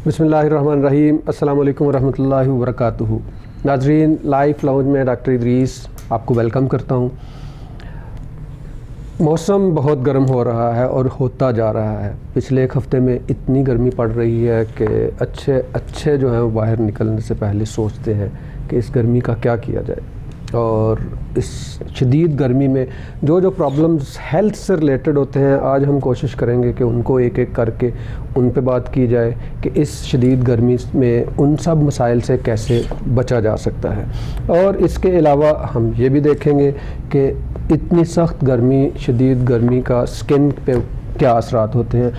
بسم اللہ الرحمن الرحیم۔ السلام علیکم ورحمۃ اللہ وبرکاتہ۔ ناظرین، لائف لاؤنج میں ڈاکٹر ادریس آپ کو ویلکم کرتا ہوں۔ موسم بہت گرم ہو رہا ہے اور ہوتا جا رہا ہے۔ پچھلے ایک ہفتے میں اتنی گرمی پڑ رہی ہے کہ اچھے جو ہیں وہ باہر نکلنے سے پہلے سوچتے ہیں کہ اس گرمی کا کیا کیا جائے، اور اس شدید گرمی میں جو پرابلمز ہیلتھ سے ریلیٹڈ ہوتے ہیں، آج ہم کوشش کریں گے کہ ان کو ایک ایک کر کے ان پہ بات کی جائے کہ اس شدید گرمی میں ان سب مسائل سے کیسے بچا جا سکتا ہے۔ اور اس کے علاوہ ہم یہ بھی دیکھیں گے کہ اتنی سخت گرمی، شدید گرمی کا سکن پہ کیا اثرات ہوتے ہیں۔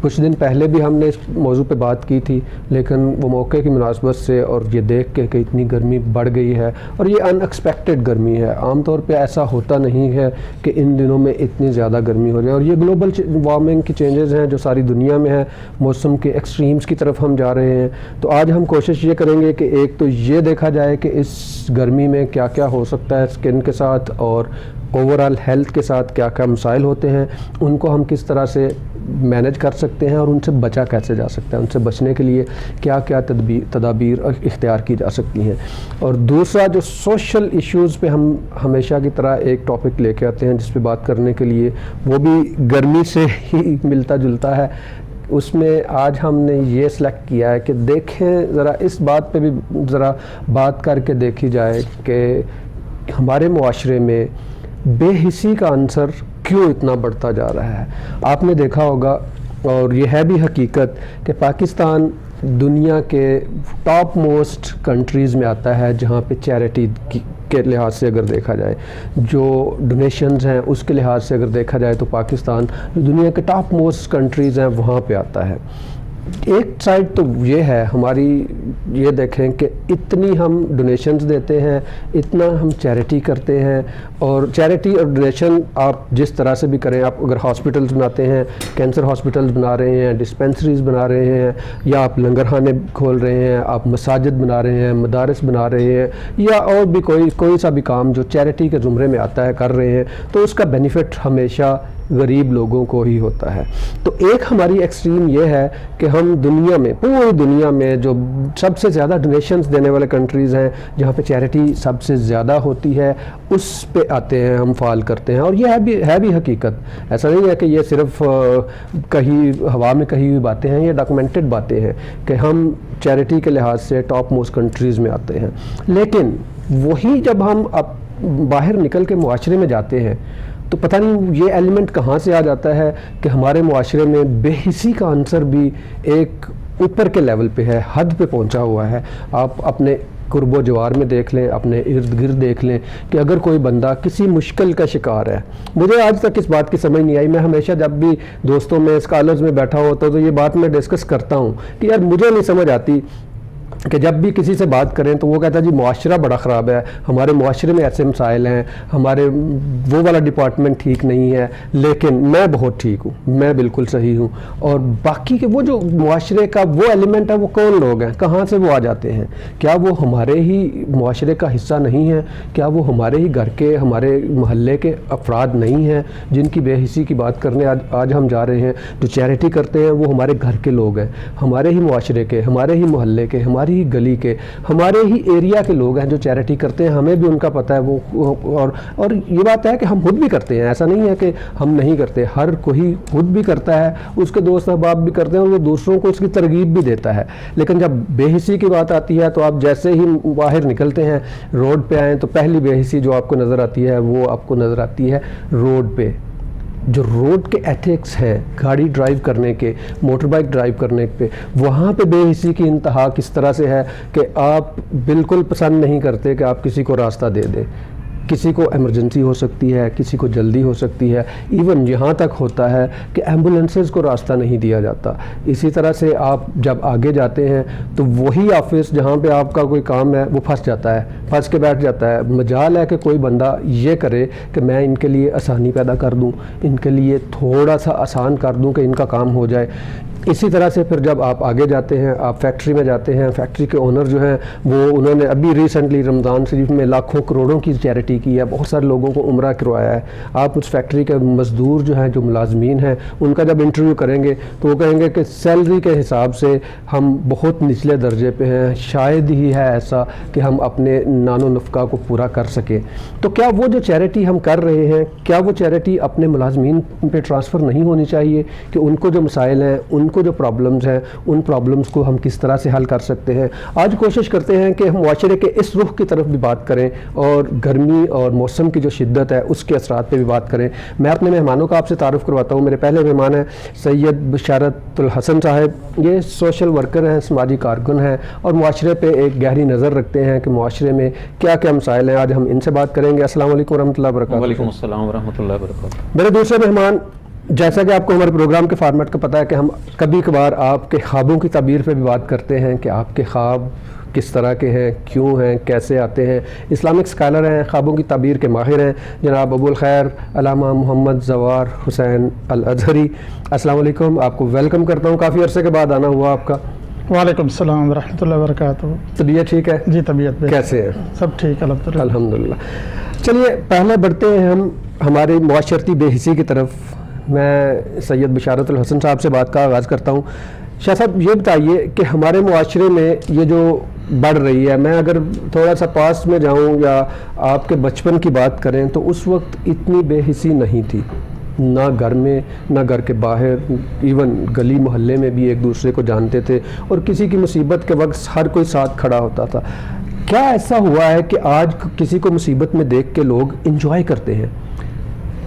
کچھ دن پہلے بھی ہم نے اس موضوع پہ بات کی تھی، لیکن وہ موقع کی مناسبت سے اور یہ دیکھ کے کہ اتنی گرمی بڑھ گئی ہے، اور یہ ان ایکسپیکٹڈ گرمی ہے، عام طور پہ ایسا ہوتا نہیں ہے کہ ان دنوں میں اتنی زیادہ گرمی ہو جائے، اور یہ گلوبل وارمنگ کی چینجز ہیں جو ساری دنیا میں ہیں، موسم کے ایکسٹریمز کی طرف ہم جا رہے ہیں۔ تو آج ہم کوشش یہ کریں گے کہ ایک تو یہ دیکھا جائے کہ اس گرمی میں کیا کیا ہو سکتا ہے سکن کے ساتھ، اور اوورآل ہیلتھ کے ساتھ کیا کیا مسائل ہوتے ہیں، ان کو ہم کس طرح سے مینج کر سکتے ہیں، اور ان سے بچا کیسے جا سکتا ہے، ان سے بچنے کے لیے کیا کیا تدابیر اختیار کی جا سکتی ہیں۔ اور دوسرا جو سوشل ایشوز پہ ہم ہمیشہ کی طرح ایک ٹاپک لے کے آتے ہیں جس پہ بات کرنے کے لیے، وہ بھی گرمی سے ہی ملتا جلتا ہے۔ اس میں آج ہم نے یہ سلیکٹ کیا ہے کہ دیکھیں ذرا اس بات پہ بھی ذرا بات کر کے دیکھی جائے کہ ہمارے معاشرے میں بے حسی کا عنصر کیوں اتنا بڑھتا جا رہا ہے۔ آپ نے دیکھا ہوگا، اور یہ ہے بھی حقیقت، کہ پاکستان دنیا کے ٹاپ موسٹ کنٹریز میں آتا ہے جہاں پہ چیریٹی کے لحاظ سے اگر دیکھا جائے، جو ڈونیشنز ہیں اس کے لحاظ سے اگر دیکھا جائے تو پاکستان دنیا کے ٹاپ موسٹ کنٹریز ہیں وہاں پہ آتا ہے۔ ایک سائڈ تو یہ ہے ہماری، یہ دیکھیں کہ اتنی ہم ڈونیشنز دیتے ہیں، اتنا ہم چیریٹی کرتے ہیں، اور چیریٹی اور ڈونیشن آپ جس طرح سے بھی کریں، آپ اگر ہاسپٹلز بناتے ہیں، کینسر ہاسپٹلز بنا رہے ہیں، ڈسپینسریز بنا رہے ہیں، یا آپ لنگر خانے کھول رہے ہیں، آپ مساجد بنا رہے ہیں، مدارس بنا رہے ہیں، یا اور بھی کوئی سا بھی کام جو چیریٹی کے زمرے میں آتا ہے کر رہے ہیں، تو اس کا بینیفٹ ہمیشہ غریب لوگوں کو ہی ہوتا ہے۔ تو ایک ہماری ایکسٹریم یہ ہے کہ ہم دنیا میں، پوری دنیا میں جو سب سے زیادہ ڈونیشنز دینے والے کنٹریز ہیں، جہاں پہ چیریٹی سب سے زیادہ ہوتی ہے، اس پہ آتے ہیں، ہم فال کرتے ہیں۔ اور یہ ہے بھی حقیقت، ایسا نہیں ہے کہ یہ صرف کہیں ہوا میں کہی ہوئی باتیں ہیں، یہ ڈاکومنٹڈ باتیں ہیں کہ ہم چیریٹی کے لحاظ سے ٹاپ موسٹ کنٹریز میں آتے ہیں۔ لیکن وہی جب ہم اب باہر نکل کے معاشرے میں جاتے ہیں تو پتہ نہیں یہ ایلیمنٹ کہاں سے آ جاتا ہے کہ ہمارے معاشرے میں بے حسی کا عنصر بھی ایک اوپر کے لیول پہ ہے، حد پہ پہنچا ہوا ہے۔ آپ اپنے قرب و جوار میں دیکھ لیں، اپنے ارد گرد دیکھ لیں کہ اگر کوئی بندہ کسی مشکل کا شکار ہے، مجھے آج تک اس بات کی سمجھ نہیں آئی، میں ہمیشہ جب بھی دوستوں میں، اسکالرز میں بیٹھا ہوتا ہوں تو یہ بات میں ڈسکس کرتا ہوں کہ یار مجھے نہیں سمجھ آتی کہ جب بھی کسی سے بات کریں تو وہ کہتا ہے جی معاشرہ بڑا خراب ہے، ہمارے معاشرے میں ایسے مسائل ہیں، ہمارے وہ والا ڈپارٹمنٹ ٹھیک نہیں ہے، لیکن میں بہت ٹھیک ہوں، میں بالکل صحیح ہوں۔ اور باقی کے وہ جو معاشرے کا وہ ایلیمنٹ ہے، وہ کون لوگ ہیں، کہاں سے وہ آ جاتے ہیں؟ کیا وہ ہمارے ہی معاشرے کا حصہ نہیں ہے؟ کیا وہ ہمارے ہی گھر کے، ہمارے محلے کے افراد نہیں ہیں جن کی بے حسی کی بات کرنے آج ہم جا رہے ہیں؟ جو چیریٹی کرتے ہیں وہ ہمارے گھر کے لوگ ہیں، ہمارے ہی معاشرے کے، ہمارے ہی محلے کے، ہماری ہی گلی کے، ہمارے ہی ایریا کے لوگ ہیں جو چیریٹی کرتے ہیں، ہمیں بھی ان کا پتہ ہے۔ وہ اور یہ بات ہے کہ ہم خود بھی کرتے ہیں، ایسا نہیں ہے کہ ہم نہیں کرتے، ہر کوئی خود بھی کرتا ہے، اس کے دوست احباب بھی کرتے ہیں، اور وہ دوسروں کو اس کی ترغیب بھی دیتا ہے۔ لیکن جب بے حسی کی بات آتی ہے تو آپ جیسے ہی باہر نکلتے ہیں، روڈ پہ آئیں، تو پہلی بے حسی جو آپ کو نظر آتی ہے وہ آپ کو نظر آتی ہے روڈ پہ۔ جو روڈ کے ایتھکس ہیں گاڑی ڈرائیو کرنے کے، موٹر بائک ڈرائیو کرنے پہ، وہاں پہ بے حسی کی انتہا کس طرح سے ہے کہ آپ بالکل پسند نہیں کرتے کہ آپ کسی کو راستہ دے دیں۔ کسی کو ایمرجنسی ہو سکتی ہے، کسی کو جلدی ہو سکتی ہے، ایون یہاں تک ہوتا ہے کہ ایمبولینسز کو راستہ نہیں دیا جاتا۔ اسی طرح سے آپ جب آگے جاتے ہیں تو وہی آفس جہاں پہ آپ کا کوئی کام ہے وہ پھنس جاتا ہے، پھنس کے بیٹھ جاتا ہے۔ مجال ہے کہ کوئی بندہ یہ کرے کہ میں ان کے لیے آسانی پیدا کر دوں، ان کے لیے تھوڑا سا آسان کر دوں کہ ان کا کام ہو جائے۔ اسی طرح سے پھر جب آپ آگے جاتے ہیں، آپ فیکٹری میں جاتے ہیں، فیکٹری کے اونر جو ہیں وہ انہوں نے ابھی ریسنٹلی رمضان شریف میں لاکھوں کروڑوں کی چیریٹی چیریٹی کی ہے, بہت سارے لوگوں کو عمرہ کروایا ہے. آپ اس فیکٹری کے مزدور جو ہیں, جو ملازمین ہیں, ان کا جب انٹرویو کریں گے تو وہ کہیں گے کہ سیلری کے حساب سے ہم بہت نچلے درجے پہ ہیں, شاید ہی ہے ایسا کہ ہم اپنے نان و نفقہ کو پورا کر سکیں. تو کیا وہ جو چیریٹی ہم کر رہے ہیں, کیا وہ چیریٹی اپنے ملازمین پہ ٹرانسفر نہیں ہونی چاہیے کہ ان کو جو مسائل ہیں, ان کو جو پرابلمز ہیں, ان پرابلمز کو ہم کس طرح سے حل کر سکتے ہیں؟ آج کوشش کرتے ہیں کہ ہم معاشرے کے اس رخ کی طرف بھی بات کریں اور گرمی اور موسم کی جو شدت ہے اس کے اثرات پہ بھی بات کریں. میں اپنے مہمانوں کا آپ سے تعارف کرواتا ہوں. میرے پہلے مہمان ہیں سید بشارت الحسن صاحب. یہ سوشل ورکر ہیں, سماجی کارکن ہیں اور معاشرے پہ ایک گہری نظر رکھتے ہیں کہ معاشرے میں کیا کیا مسائل ہیں. آج ہم ان سے بات کریں گے. السلام علیکم ورحمۃ اللہ وبرکاتہ. وعلیکم السلام ورحمۃ اللہ وبرکاتہ. میرے دوسرے مہمان, جیسا کہ آپ کو ہمارے پروگرام کے فارمیٹ کا پتہ ہے کہ ہم کبھی کبھار آپ کے خوابوں کی تعبیر پہ بھی بات کرتے ہیں کہ آپ کے خواب کس طرح کے ہیں, کیوں ہیں, کیسے آتے ہیں. اسلامک اسکالر ہیں, خوابوں کی تعبیر کے ماہر ہیں, جناب ابو الخیر علامہ محمد زوار حسین الازہری. السلام علیکم, آپ کو ویلکم کرتا ہوں. کافی عرصے کے بعد آنا ہوا آپ کا. وعلیکم السلام ورحمۃ اللہ وبرکاتہ. طبیعت ٹھیک ہے؟ جی طبیعت بہتر. کیسے ہیں؟ سب ٹھیک الحمدللہ. الحمدللہ. چلیے پہلے بڑھتے ہیں ہم ہمارے معاشرتی بے حسی کی طرف. میں سید بشارت الحسن صاحب سے بات کا آغاز کرتا ہوں. شاہ صاحب یہ بتائیے کہ ہمارے معاشرے میں یہ جو بڑھ رہی ہے, میں اگر تھوڑا سا پاس میں جاؤں یا آپ کے بچپن کی بات کریں تو اس وقت اتنی بے حسی نہیں تھی, نہ گھر میں نہ گھر کے باہر, ایون گلی محلے میں بھی ایک دوسرے کو جانتے تھے اور کسی کی مصیبت کے وقت ہر کوئی ساتھ کھڑا ہوتا تھا. کیا ایسا ہوا ہے کہ آج کسی کو مصیبت میں دیکھ کے لوگ انجوائے کرتے ہیں؟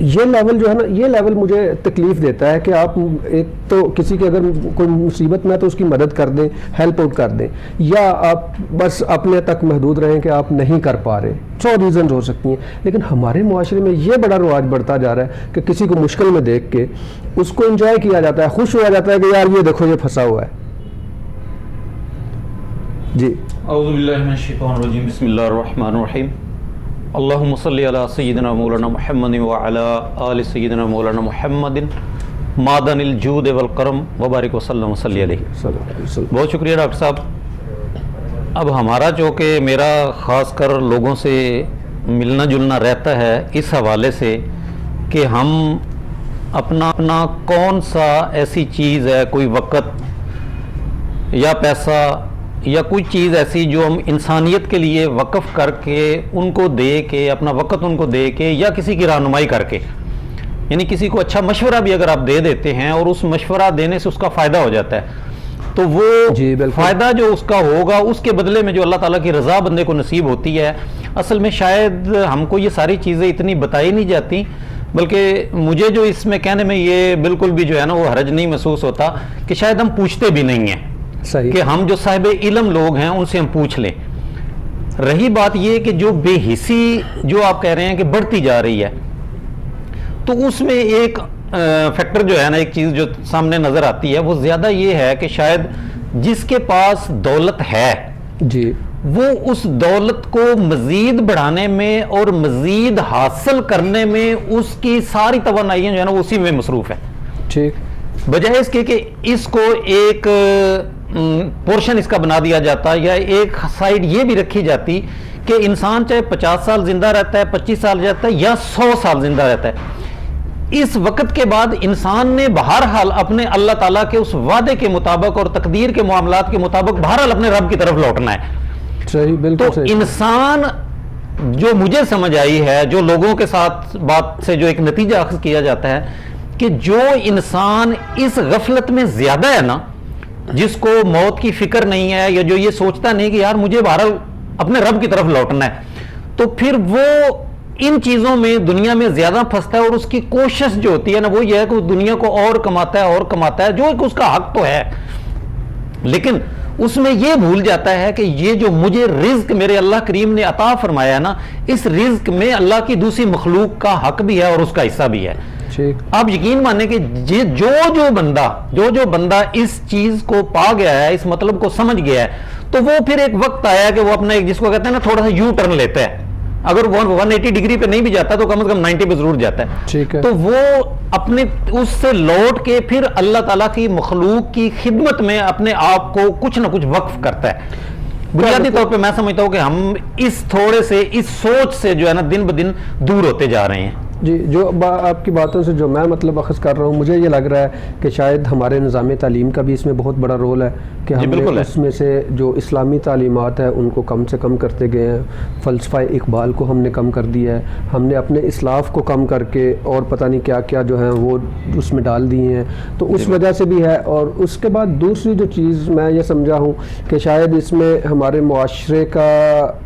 یہ لیول جو ہے نا, یہ لیول مجھے تکلیف دیتا ہے کہ آپ ایک تو کسی کی اگر کوئی مصیبت میں ہے تو اس کی مدد کر دیں, ہیلپ آؤٹ کر دیں, یا آپ بس اپنے تک محدود رہیں کہ آپ نہیں کر پا رہے. 100 ریزنز ہو سکتی ہیں, لیکن ہمارے معاشرے میں یہ بڑا رواج بڑھتا جا رہا ہے کہ کسی کو مشکل میں دیکھ کے اس کو انجوائے کیا جاتا ہے, خوش ہوا جاتا ہے کہ یار یہ دیکھو یہ پھنسا ہوا ہے. جی اعوذ باللہ من الشیطان الرجیم. بسم اللہ الرحمن الرحیم. اللہم صلی علی سیدنا مولانا محمد وعلی آل سیدنا مولانا محمد معدن الجود والکرم وبارک وسلم وصلی علیہ. بہت شکریہ ڈاکٹر صاحب. اب ہمارا جو کہ میرا خاص کر لوگوں سے ملنا جلنا رہتا ہے اس حوالے سے کہ ہم اپنا کون سا ایسی چیز ہے, کوئی وقت یا پیسہ یا کوئی چیز ایسی جو ہم انسانیت کے لیے وقف کر کے ان کو دے کے, اپنا وقت ان کو دے کے یا کسی کی رہنمائی کر کے, یعنی کسی کو اچھا مشورہ بھی اگر آپ دے دیتے ہیں اور اس مشورہ دینے سے اس کا فائدہ ہو جاتا ہے تو وہ فائدہ جو اس کا ہوگا اس کے بدلے میں جو اللہ تعالیٰ کی رضا بندے کو نصیب ہوتی ہے. اصل میں شاید ہم کو یہ ساری چیزیں اتنی بتائی نہیں جاتی, بلکہ مجھے جو اس میں کہنے میں یہ بالکل بھی جو ہے نا وہ حرج نہیں محسوس ہوتا کہ شاید ہم پوچھتے بھی نہیں ہیں کہ ہم جو صاحب علم لوگ ہیں ان سے ہم پوچھ لیں. رہی بات یہ کہ جو بے حسی جو آپ کہہ رہے ہیں کہ بڑھتی جا رہی ہے, تو اس میں ایک فیکٹر جو ہے نا, ایک چیز جو سامنے نظر آتی ہے وہ زیادہ یہ ہے کہ شاید جس کے پاس دولت ہے جی وہ اس دولت کو مزید بڑھانے میں اور مزید حاصل کرنے میں اس کی ساری توانائیاں جو ہے نا وہ اسی میں مصروف ہے. ٹھیک, بجائے اس کے کہ اس کو ایک پورشن اس کا بنا دیا جاتا یا ایک سائڈ یہ بھی رکھی جاتی کہ انسان چاہے 50 سال زندہ رہتا ہے, 25 سال رہتا ہے یا 100 سال زندہ رہتا ہے, اس وقت کے بعد انسان نے بہرحال اپنے اللہ تعالیٰ کے اس وعدے کے مطابق اور تقدیر کے معاملات کے مطابق بہرحال اپنے رب کی طرف لوٹنا ہے. صحیح, بالکل صحیح. تو انسان جو مجھے سمجھ آئی ہے, جو لوگوں کے ساتھ بات سے جو ایک نتیجہ اخذ کیا جاتا ہے کہ جو انسان اس غفلت میں زیادہ ہے نا, جس کو موت کی فکر نہیں ہے یا جو یہ سوچتا نہیں کہ یار مجھے بہرحال اپنے رب کی طرف لوٹنا ہے, تو پھر وہ ان چیزوں میں دنیا میں زیادہ پھنستا ہے اور اس کی کوشش جو ہوتی ہے نا وہ یہ ہے کہ وہ دنیا کو اور کماتا ہے جو کہ اس کا حق تو ہے, لیکن اس میں یہ بھول جاتا ہے کہ یہ جو مجھے رزق میرے اللہ کریم نے عطا فرمایا ہے نا, اس رزق میں اللہ کی دوسری مخلوق کا حق بھی ہے اور اس کا حصہ بھی ہے. آپ یقین مانیں کہ جو بندہ اس چیز کو پا گیا ہے, اس مطلب کو سمجھ گیا ہے, تو وہ پھر ایک وقت آیا کہ وہ اپنا ایک جس کو کہتے ہیں نا تھوڑا سا یو ٹرن لیتا ہے. اگر 180 ڈگری پہ نہیں بھی جاتا تو کم از کم 90 پہ ضرور جاتا ہے. تو وہ اپنے اس سے لوٹ کے پھر اللہ تعالیٰ کی مخلوق کی خدمت میں اپنے آپ کو کچھ نہ کچھ وقف کرتا ہے. بنیادی طور پہ میں سمجھتا ہوں کہ ہم اس تھوڑے سے اس سوچ سے جو ہے نا دن بدن دور ہوتے جا رہے ہیں. جی جو آپ کی باتوں سے جو میں مطلب اخذ کر رہا ہوں، مجھے یہ لگ رہا ہے کہ شاید ہمارے نظام تعلیم کا بھی اس میں بہت بڑا رول ہے کہ ہم نے اس میں سے جو اسلامی تعلیمات ہیں ان کو کم سے کم کرتے گئے ہیں. فلسفہ اقبال کو ہم نے کم کر دیا ہے، ہم نے اپنے اسلاف کو کم کر کے اور پتہ نہیں کیا کیا جو ہیں وہ اس میں ڈال دیے ہیں، تو اس وجہ سے بھی ہے. اور اس کے بعد دوسری جو چیز میں یہ سمجھا ہوں کہ شاید اس میں ہمارے معاشرے کا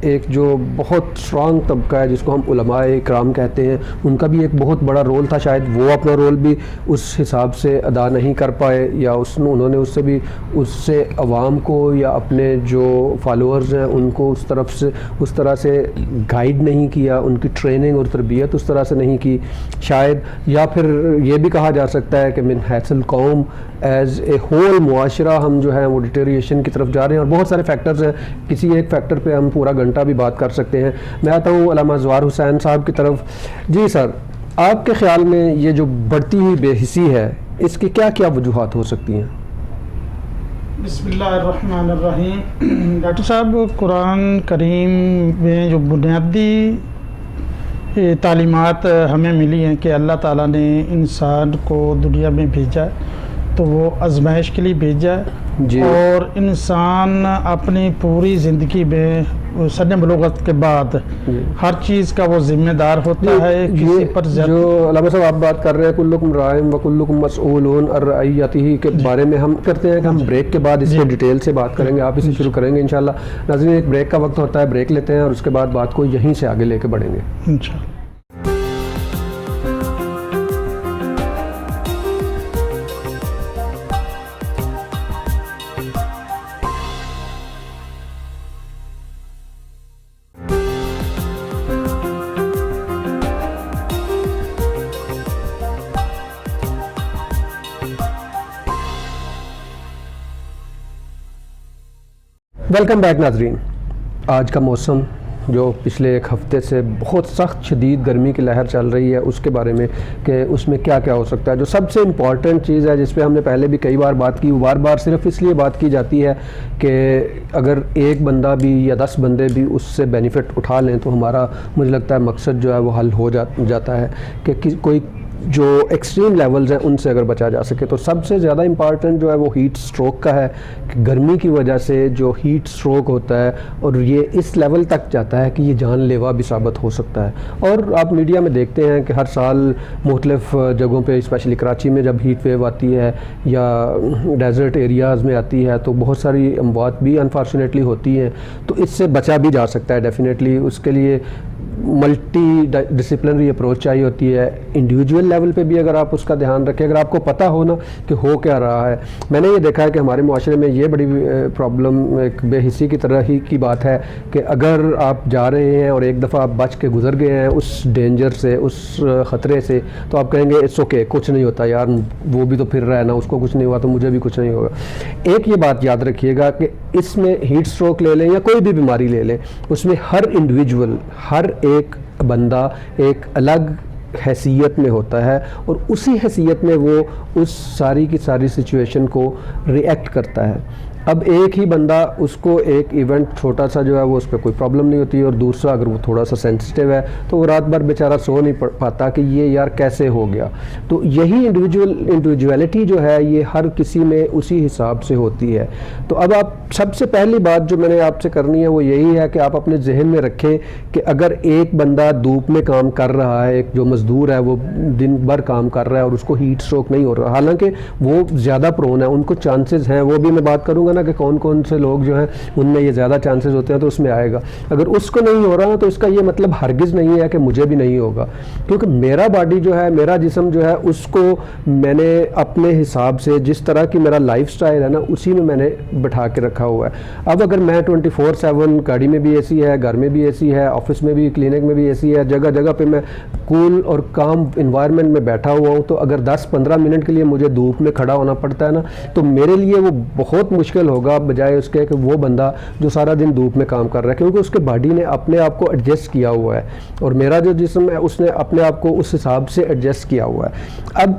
ایک جو بہت اسٹرانگ طبقہ ہے جس کو ہم علماء اکرام کہتے ہیں، ان کا بھی ایک بہت بڑا رول تھا. شاید وہ اپنا رول بھی اس حساب سے ادا نہیں کر پائے، یا انہوں نے اس سے عوام کو یا اپنے جو فالوورز ہیں ان کو اس طرح سے گائیڈ نہیں کیا، ان کی ٹریننگ اور تربیت اس طرح سے نہیں کی شاید. یا پھر یہ بھی کہا جا سکتا ہے کہ من حیث القوم ایز اے ہول معاشرہ ہم جو ہے وہ ڈیٹیریشن کی طرف جا رہے ہیں. اور بہت سارے فیکٹرز ہیں، کسی ایک فیکٹر پہ ہم پورا گھنٹہ بھی بات کر سکتے ہیں. میں آتا ہوں علامہ زوار حسین صاحب کی طرف. جی سر، آپ کے خیال میں یہ جو بڑھتی ہوئی بے حسی ہے اس کی کیا کیا وجوہات ہو سکتی ہیں؟ بسم اللہ الرحمن الرحیم. ڈاکٹر صاحب، قرآن کریم میں جو بنیادی تعلیمات ہمیں ملی ہیں کہ اللہ تعالیٰ نے انسان کو دنیا میں بھیجا تو وہ آزمائش کے لیے بھیجا جی. اور انسان اپنی پوری زندگی میں سن بلوغت کے بعد ہر چیز کا وہ ذمہ دار ہوتا ہے. کسی پر جو علامہ صاحب آپ بات کر رہے ہیں کلکم رائع و کلکم مسئول عن رعیتہ کے بارے میں ہم کرتے ہیں کہ ہم بریک کے بعد اس کو ڈیٹیل سے بات کریں گے. آپ اسے شروع کریں گے انشاءاللہ. ناظرین، ایک بریک کا وقت ہوتا ہے، بریک لیتے ہیں اور اس کے بعد بات کو یہیں سے آگے لے کے بڑھیں گے انشاءاللہ. ویلکم بیک ناظرین. آج کا موسم جو پچھلے ایک ہفتے سے بہت سخت شدید گرمی کی لہر چل رہی ہے اس کے بارے میں کہ اس میں کیا کیا ہو سکتا ہے. جو سب سے امپورٹنٹ چیز ہے جس پہ ہم نے پہلے بھی کئی بار بات کی، بار بار صرف اس لیے بات کی جاتی ہے کہ اگر ایک بندہ بھی یا 10 بندے بھی اس سے بینیفٹ اٹھا لیں تو ہمارا مجھے لگتا ہے مقصد جو ہے وہ حل ہو جاتا ہے کہ کوئی جو ایکسٹریم لیولز ہیں ان سے اگر بچا جا سکے. تو سب سے زیادہ امپارٹنٹ جو ہے وہ ہیٹ سٹروک کا ہے کہ گرمی کی وجہ سے جو ہیٹ سٹروک ہوتا ہے اور یہ اس لیول تک جاتا ہے کہ یہ جان لیوا بھی ثابت ہو سکتا ہے. اور آپ میڈیا میں دیکھتے ہیں کہ ہر سال مختلف جگہوں پہ اسپیشلی کراچی میں جب ہیٹ ویو آتی ہے یا ڈیزرٹ ایریاز میں آتی ہے تو بہت ساری اموات بھی انفارچونیٹلی ہوتی ہیں. تو اس سے بچا بھی جا سکتا ہے ڈیفینیٹلی. اس کے لیے ملٹی ڈسپلنری اپروچ چاہیے ہوتی ہے. انڈیویجول لیول پہ بھی اگر آپ اس کا دھیان رکھیں، اگر آپ کو پتہ ہو نا کہ ہو کیا رہا ہے. میں نے یہ دیکھا ہے کہ ہمارے معاشرے میں یہ بڑی پرابلم ایک بے حسی کی طرح ہی کی بات ہے کہ اگر آپ جا رہے ہیں اور ایک دفعہ آپ بچ کے گزر گئے ہیں اس ڈینجر سے، اس خطرے سے، تو آپ کہیں گے اٹس اوکے، کچھ نہیں ہوتا یار، وہ بھی تو پھر رہا ہے نا، اس کو کچھ نہیں ہوا تو مجھے بھی کچھ نہیں ہوگا. ایک یہ بات یاد رکھیے گا کہ اس میں ہیٹ سٹروک لے لیں یا کوئی بھی بیماری لے لیں، اس میں ہر انڈیویجول، ہر ایک بندہ ایک الگ حیثیت میں ہوتا ہے اور اسی حیثیت میں وہ اس ساری کی ساری سچویشن کو ری ایکٹ کرتا ہے. اب ایک ہی بندہ اس کو ایک ایونٹ چھوٹا سا جو ہے وہ اس پہ کوئی پرابلم نہیں ہوتی، اور دوسرا اگر وہ تھوڑا سا سینسٹیو ہے تو وہ رات بھر بیچارہ سو نہیں پاتا کہ یہ یار کیسے ہو گیا. تو یہی انڈیویجویلٹی جو ہے یہ ہر کسی میں اسی حساب سے ہوتی ہے. تو اب آپ سب سے پہلی بات جو میں نے آپ سے کرنی ہے وہ یہی ہے کہ آپ اپنے ذہن میں رکھیں کہ اگر ایک بندہ دھوپ میں کام کر رہا ہے، ایک جو مزدور ہے وہ دن بھر کام کر رہا ہے اور اس کو ہیٹ سٹروک نہیں ہو رہا، حالانکہ وہ زیادہ پرون ہے، ان کو چانسز ہیں، وہ بھی میں بات کروں گا نا کہ کون کون سے لوگ جو ہیں ان میں یہ زیادہ چانسز ہوتے ہیں تو اس میں آئے گا. اگر اس کو نہیں ہو رہا تو اس کا یہ مطلب ہرگز نہیں ہے کہ مجھے بھی نہیں ہوگا، کیونکہ میرا باڈی جو ہے، میرا جسم جو ہے، اس کو میں نے اپنے حساب سے جس طرح کی میرا لائف سٹائل ہے نا اسی میں نے بٹھا کے رکھا ہوا ہے. اب اگر میں 24/7 گاڑی میں بھی اے سی ہے، گھر میں بھی اے سی ہے، آفس میں بھی، کلینک میں بھی اے سی ہے، جگہ جگہ پہ میں کول اور کام انوائرمنٹ میں بیٹھا ہوا ہوں، تو اگر 10-15 منٹ کے لیے مجھے دھوپ میں کھڑا ہونا پڑتا ہے نا تو میرے لیے وہ بہت مشکل ہوگا بجائے اس کے کہ وہ بندہ جو سارا دن دھوپ میں کام کر رہا ہے، کیونکہ اس کے باڈی نے اپنے آپ کو ایڈجسٹ کیا ہوا ہے اور میرا جو جسم ہے اس نے اپنے آپ کو اس حساب سے ایڈجسٹ کیا ہوا ہے. اب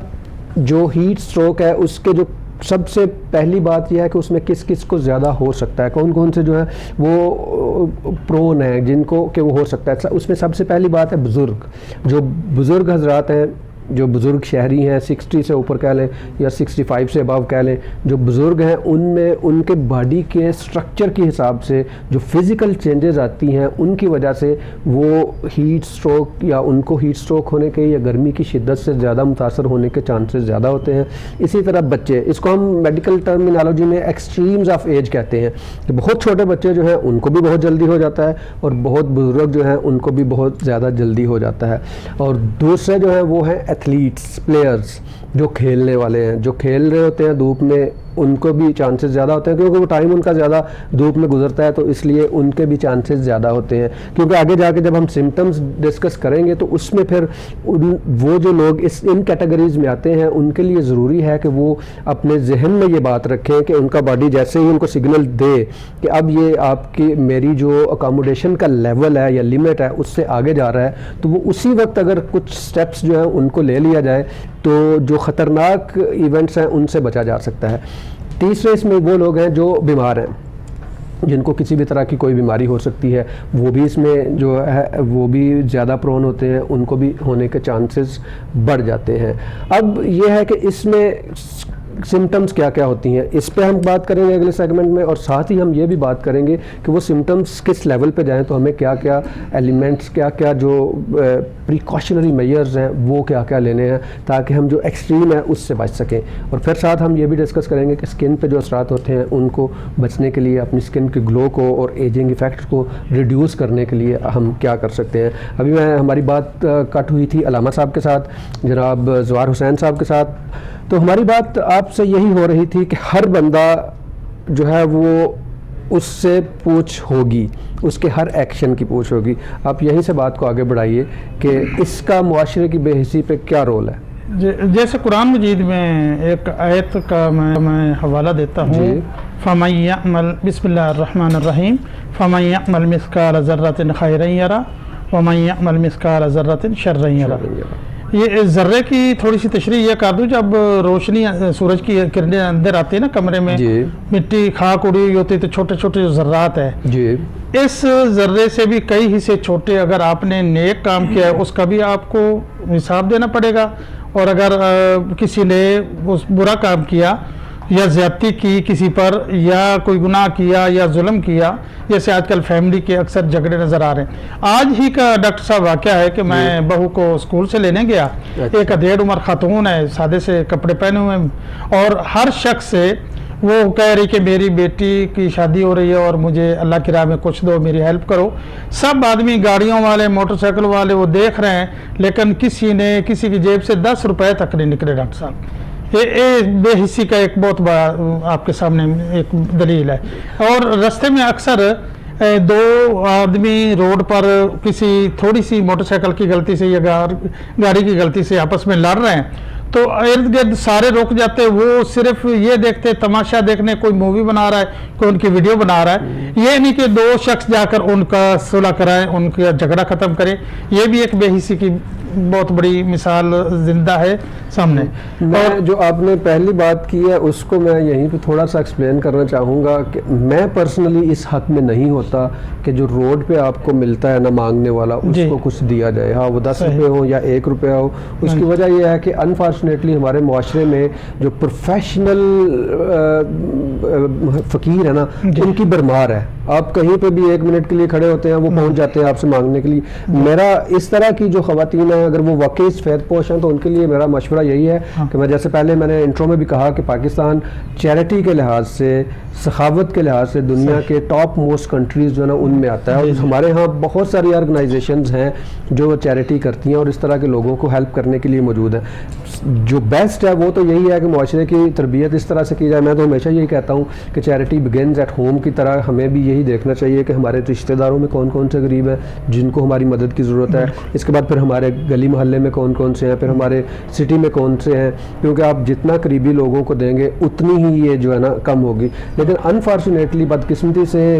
جو ہیٹ سٹروک ہے اس کے جو سب سے پہلی بات یہ ہے کہ اس میں کس کس کو زیادہ ہو سکتا ہے، کون کون سے جو ہیں وہ پرون ہیں جن کو کہ وہ ہو سکتا ہے. اس میں سب سے پہلی بات ہے بزرگ. جو بزرگ حضرات ہیں، جو بزرگ شہری ہیں، 60 سے اوپر کہہ لیں یا 65 سے ابو کہہ لیں، جو بزرگ ہیں ان میں ان کے باڈی کے سٹرکچر کے حساب سے جو فزیکل چینجز آتی ہیں ان کی وجہ سے وہ ہیٹ سٹروک یا ان کو ہیٹ سٹروک ہونے کے یا گرمی کی شدت سے زیادہ متاثر ہونے کے چانسز زیادہ ہوتے ہیں. اسی طرح بچے، اس کو ہم میڈیکل ٹرمینالوجی میں ایکسٹریمز آف ایج کہتے ہیں کہ بہت چھوٹے بچے جو ہیں ان کو بھی بہت جلدی ہو جاتا ہے اور بہت بزرگ جو ہیں ان کو بھی بہت زیادہ جلدی ہو جاتا ہے. اور دوسرے جو ہیں وہ ہیں ایتھلیٹس، پلیئرز، جو کھیلنے والے ہیں، جو کھیل رہے ہوتے ہیں دھوپ میں، ان کو بھی چانسز زیادہ ہوتے ہیں کیونکہ وہ ٹائم ان کا زیادہ دھوپ میں گزرتا ہے، تو اس لیے ان کے بھی چانسز زیادہ ہوتے ہیں. کیونکہ آگے جا کے جب ہم سمٹمز ڈسکس کریں گے تو اس میں پھر وہ جو لوگ ان کیٹیگریز میں آتے ہیں ان کے لیے ضروری ہے کہ وہ اپنے ذہن میں یہ بات رکھیں کہ ان کا باڈی جیسے ہی ان کو سگنل دے کہ اب یہ آپ کی میری جو اکاموڈیشن کا لیول ہے یا لیمٹ ہے اس سے آگے جا رہا ہے، تو وہ اسی وقت اگر کچھ سٹیپس جو ہیں ان کو لے لیا جائے تو جو خطرناک ایونٹس ہیں ان سے بچا جا سکتا ہے. تیسرے اس میں وہ لوگ ہیں جو بیمار ہیں، جن کو کسی بھی طرح کی کوئی بیماری ہو سکتی ہے، وہ بھی اس میں جو ہے وہ بھی زیادہ پرون ہوتے ہیں، ان کو بھی ہونے کے چانسز بڑھ جاتے ہیں. اب یہ ہے کہ اس میں سمٹمز کیا کیا ہوتی ہیں، اس پہ ہم بات کریں گے اگلے سیگمنٹ میں، اور ساتھ ہی ہم یہ بھی بات کریں گے کہ وہ سمٹمز کس لیول پہ جائیں تو ہمیں کیا کیا ایلیمنٹس، کیا کیا جو پریکاشنری میئرز ہیں وہ کیا کیا لینے ہیں تاکہ ہم جو ایکسٹریم ہے اس سے بچ سکیں. اور پھر ساتھ ہم یہ بھی ڈسکس کریں گے کہ اسکن پہ جو اثرات ہوتے ہیں ان کو بچنے کے لیے، اپنی اسکن کے گلو کو اور ایجنگ ایفیکٹ کو ریڈیوس کرنے کے لیے ہم کیا کر سکتے ہیں. ابھی ہماری بات کٹ ہوئی تھی علامہ صاحب کے ساتھ، جناب زوار حسین صاحب کے ساتھ، تو ہماری بات آپ سے یہی ہو رہی تھی کہ ہر بندہ جو ہے وہ اس سے پوچھ ہوگی، اس کے ہر ایکشن کی پوچھ ہوگی. آپ یہیں سے بات کو آگے بڑھائیے کہ اس کا معاشرے کی بے حسی پہ کیا رول ہے. جیسے قرآن مجید میں ایک آیت کا میں حوالہ دیتا ہوں، فَمَن يَعْمَلْ بسم اللہ الرحمن الرحیم فَمَن يَعْمَلْ مِثْقَالَ ذَرَّةٍ خَيْرًا يَرَهُ وَمَن يَعْمَلْ مِثْقَالَ ذَرَّةٍ شَرًّا يَرَهُ. یہ ذرے کی تھوڑی سی تشریح یہ کر دوں، جب روشنی سورج کی کرنیں اندر آتی ہے نا کمرے میں، مٹی خاک اڑی ہوئی ہوتی ہے تو چھوٹے چھوٹے جو ذرات ہیں، اس ذرے سے بھی کئی حصے چھوٹے، اگر آپ نے نیک کام کیا ہے اس کا بھی آپ کو حساب دینا پڑے گا، اور اگر کسی نے برا کام کیا یا زیادتی کی کسی پر یا کوئی گناہ کیا یا ظلم کیا، جیسے آج کل فیملی کے اکثر جھگڑے نظر آ رہے ہیں. آج ہی کا ڈاکٹر صاحب واقعہ ہے کہ میں بہو کو اسکول سے لینے گیا، ایک 1.5 عمر خاتون ہے، سادے سے کپڑے پہنے ہوئے، اور ہر شخص سے وہ کہہ رہی کہ میری بیٹی کی شادی ہو رہی ہے اور مجھے اللہ کی راہ میں کچھ دو، میری ہیلپ کرو. سب آدمی گاڑیوں والے، موٹر سائیکل والے وہ دیکھ رہے ہیں، لیکن کسی نے کسی کی جیب سے 10 روپے تک نہیں نکلے. ڈاکٹر صاحب یہ بے حسی کا ایک بہت بڑا آپ کے سامنے ایک دلیل ہے. اور رستے میں اکثر 2 آدمی روڈ پر کسی تھوڑی سی موٹر سائیکل کی غلطی سے یا گاڑی کی غلطی سے آپس میں لڑ رہے ہیں تو ارد گرد سارے رک جاتے، وہ صرف یہ دیکھتے تماشا دیکھنے، کوئی مووی بنا رہا ہے، کوئی ان کی ویڈیو بنا رہا ہے. یہ نہیں کہ 2 شخص جا کر ان کا صلح کرائیں، ان کا جھگڑا ختم کریں. یہ بھی ایک بے حسی کی بہت بڑی مثال زندہ ہے سامنے. اور جو آپ نے پہلی بات کی ہے اس کو میں یہیں پہ تھوڑا سا ایکسپلین کرنا چاہوں گا کہ میں پرسنلی اس حق میں نہیں ہوتا کہ جو روڈ پہ آپ کو ملتا ہے نا مانگنے والا اس کو کچھ دیا جائے، ہاں وہ 10 روپے ہو یا 1 روپیہ ہو. اس کی وجہ یہ ہے کہ انفارچونیٹلی ہمارے معاشرے میں جو پروفیشنل فقیر ہے نا ان کی برمار ہے. آپ کہیں پہ بھی 1 منٹ کے لیے کھڑے ہوتے ہیں، وہ پہنچ جاتے ہیں آپ سے مانگنے کے لیے. میرا اس طرح کی جو خواتین ہیں اگر وہ واقعی سفید پوش ہیں تو ان کے لیے میرا مشورہ یہی ہے کہ میں جیسے پہلے میں نے انٹرو میں بھی کہا کہ پاکستان چیریٹی کے لحاظ سے، سخاوت کے لحاظ سے دنیا کے ٹاپ موسٹ کنٹریز جو ہے نا ان میں آتا ہے. اور ہمارے ہاں بہت ساری آرگنائزیشنز ہیں جو چیریٹی کرتی ہیں اور اس طرح کے لوگوں کو ہیلپ کرنے کے لیے موجود ہیں. جو بیسٹ ہے وہ تو یہی ہے کہ معاشرے کی تربیت اس طرح سے کی جائے. میں تو ہمیشہ یہی کہتا ہوں کہ چیریٹی بگنز ایٹ ہوم کی طرح ہمیں بھی یہی دیکھنا چاہیے کہ ہمارے رشتہ داروں میں کون کون سے غریب ہیں جن کو ہماری مدد کی ضرورت ہے. اس کے بعد پھر ہمارے گلی محلے میں کون کون سے ہیں، پھر ہمارے سٹی میں کون سے ہیں، کیونکہ آپ جتنا قریبی لوگوں کو دیں گے اتنی ہی یہ جو ہے نا کم ہوگی. لیکن انفارچونیٹلی بدقسمتی سے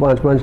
5-5,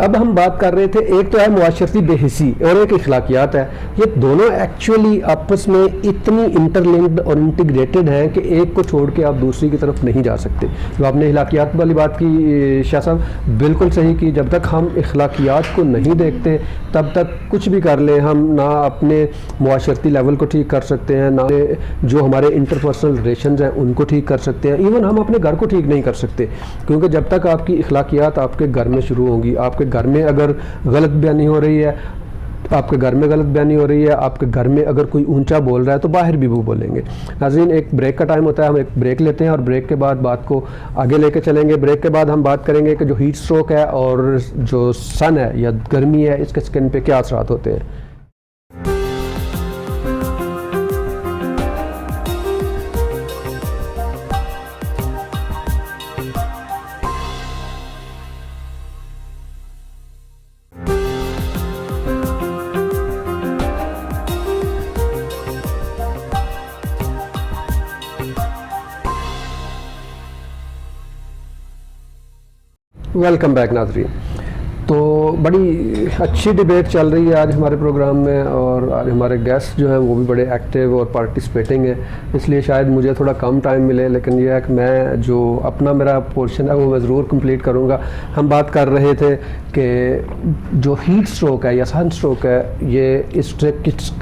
اب ہم بات کر رہے تھے، ایک تو ہے معاشرتی بے حسی اور ایک اخلاقیات ہے. یہ دونوں ایکچولی آپس میں اتنی انٹرلنکڈ اور انٹیگریٹڈ ہیں کہ ایک کو چھوڑ کے آپ دوسری کی طرف نہیں جا سکتے. جو آپ نے اخلاقیات والی بات کی شاہ صاحب، بالکل صحیح کی. جب تک ہم اخلاقیات کو نہیں دیکھتے تب تک کچھ بھی کر لیں ہم، نہ اپنے معاشرتی لیول کو ٹھیک کر سکتے ہیں، نہ جو ہمارے انٹرپرسنل ریلیشنز ہیں ان کو ٹھیک کر سکتے ہیں، ایون ہم اپنے گھر کو ٹھیک نہیں کر سکتے. کیونکہ جب تک آپ کی اخلاقیات آپ کے گھر میں شروع ہوں گی، آپ کے گھر میں اگر غلط بیانی ہو رہی ہے، آپ کے گھر میں غلط بیانی ہو رہی ہے، آپ کے گھر میں اگر کوئی اونچا بول رہا ہے تو باہر بھی وہ بولیں گے. ناظرین، ایک بریک کا ٹائم ہوتا ہے، ہم ایک بریک لیتے ہیں اور بریک کے بعد بات کو آگے لے کے چلیں گے. بریک کے بعد ہم بات کریں گے کہ جو ہیٹ سٹروک ہے اور جو سن ہے یا گرمی ہے، اس کے سکن پہ کیا اثرات ہوتے ہیں. ویلکم بیک ناظرین. تو بڑی اچھی ڈیبیٹ چل رہی ہے آج ہمارے پروگرام میں، اور آج ہمارے گیسٹ جو ہیں وہ بھی بڑے ایکٹیو اور پارٹیسپیٹنگ ہیں. اس لیے شاید مجھے تھوڑا کم ٹائم ملے، لیکن یہ ہے کہ میں جو اپنا میرا پورشن ہے وہ میں ضرور کمپلیٹ کروں گا. ہم بات کر رہے تھے کہ جو ہیٹ سٹروک ہے یا سن سٹروک ہے، یہ اس سے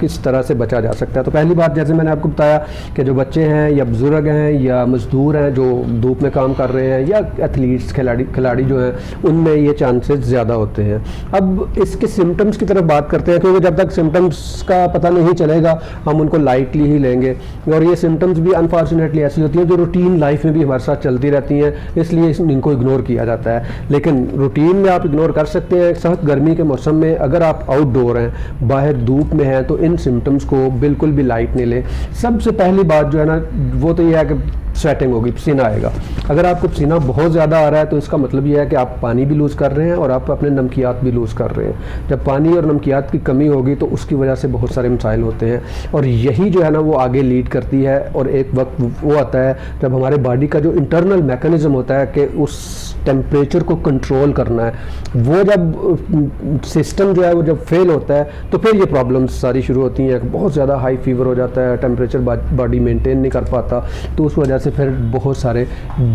کس طرح سے بچا جا سکتا ہے. تو پہلی بات، جیسے میں نے آپ کو بتایا کہ جو بچے ہیں یا بزرگ ہیں یا مزدور ہیں جو دھوپ میں کام کر رہے ہیں، یا ایتھلیٹس کھلاڑی جو ہیں، ان میں یہ چانسز زیادہ ہوتے ہیں. اب اس کے سمٹمز کی طرف بات کرتے ہیں، کیونکہ جب تک سمٹمز کا پتہ نہیں چلے گا ہم ان کو لائٹلی ہی لیں گے. اور یہ سمٹمز بھی انفارچونیٹلی ایسی ہوتی ہیں جو روٹین لائف میں بھی ہمارے ساتھ چلتی رہتی ہیں، اس لیے ان کو اگنور کیا جاتا ہے. لیکن روٹین میں آپ اگنور کر سکتے ہیں. سخت گرمی کے موسم میں اگر آپ آؤٹ ڈور ہیں، باہر دھوپ میں ہیں، تو ان سمٹمز کو بالکل بھی لائٹ نہیں لیں. سب سے پہلی بات جو ہے نا وہ تو یہ ہے کہ سویٹنگ ہوگی، پسینہ آئے گا. اگر آپ کو پسینہ بہت زیادہ آ رہا ہے تو اس کا مطلب یہ ہے کہ آپ پانی بھی لوز کر رہے ہیں اور آپ اپنے نمکیات بھی لوز کر رہے ہیں. جب پانی اور نمکیات کی کمی ہوگی تو اس کی وجہ سے بہت سارے مسائل ہوتے ہیں، اور یہی جو ہے نا وہ آگے لیڈ کرتی ہے. اور ایک وقت وہ آتا ہے جب ہمارے باڈی کا جو انٹرنل میکانزم ہوتا ہے کہ اس ٹیمپریچر کو کنٹرول کرنا ہے، وہ جب سسٹم جو ہے وہ جب فیل ہوتا ہے تو پھر یہ پرابلمس ساری شروع ہوتی ہیں. بہت زیادہ ہائی فیور ہو جاتا ہے، ٹیمپریچر باڈی مینٹین نہیں کر پاتا، تو اس وجہ سے پھر بہت سارے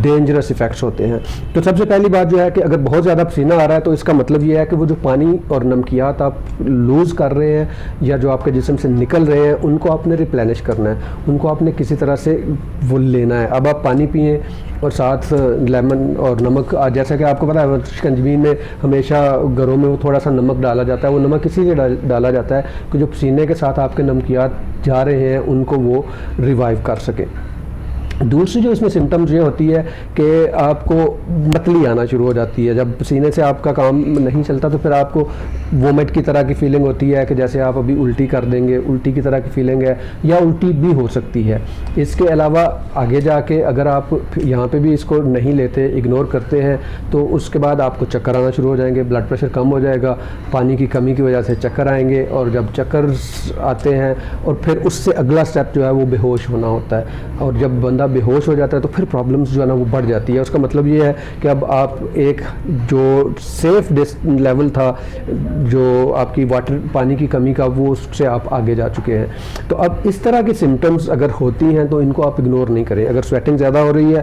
ڈینجرس ایفیکٹس ہوتے ہیں. تو سب سے پہلی بات جو ہے کہ اگر بہت زیادہ پسینہ آ رہا ہے تو اس کا مطلب یہ ہے کہ وہ جو پانی اور نمکیات آپ لوز کر رہے ہیں یا جو آپ کے جسم سے نکل رہے ہیں ان کو آپ نے ریپلینش کرنا ہے، ان کو آپ نے کسی طرح سے وہ لینا ہے. اب آپ پانی پئیں اور ساتھ لیمن اور نمک، جیسا کہ آپ کو پتہ ہے شکنجبین میں ہمیشہ گھروں میں وہ تھوڑا سا نمک ڈالا جاتا ہے. وہ نمک اسی لیے ڈالا جاتا ہے کہ جو پسینے کے ساتھ آپ کے نمکیات جا رہے ہیں ان کو وہ ریوائیو کر سکیں. دوسری جو اس میں سمٹمز یہ ہوتی ہے کہ آپ کو متلی آنا شروع ہو جاتی ہے. جب پسینے سے آپ کا کام نہیں چلتا تو پھر آپ کو وومٹ کی طرح کی فیلنگ ہوتی ہے کہ جیسے آپ ابھی الٹی کر دیں گے، الٹی کی طرح کی فیلنگ ہے، یا الٹی بھی ہو سکتی ہے. اس کے علاوہ آگے جا کے اگر آپ یہاں پہ بھی اس کو نہیں لیتے، اگنور کرتے ہیں، تو اس کے بعد آپ کو چکر آنا شروع ہو جائیں گے، بلڈ پریشر کم ہو جائے گا، پانی کی کمی کی وجہ سے چکر آئیں گے. اور جب چکر آتے ہیں اور پھر اس سے اگلا سٹیپ جو ہے وہ بے ہوش ہونا ہوتا ہے. اور جب بندہ بے ہوش ہو جاتا ہے تو پھر پرابلمس جو ہے نا وہ بڑھ جاتی ہے. اس کا مطلب یہ ہے کہ اب آپ ایک جو سیف لیول تھا جو آپ کی پانی کی کمی کا، وہ اس سے آپ آگے جا چکے ہیں. تو اب اس طرح کی سمٹمز اگر ہوتی ہیں تو ان کو آپ اگنور نہیں کریں. اگر سویٹنگ زیادہ ہو رہی ہے،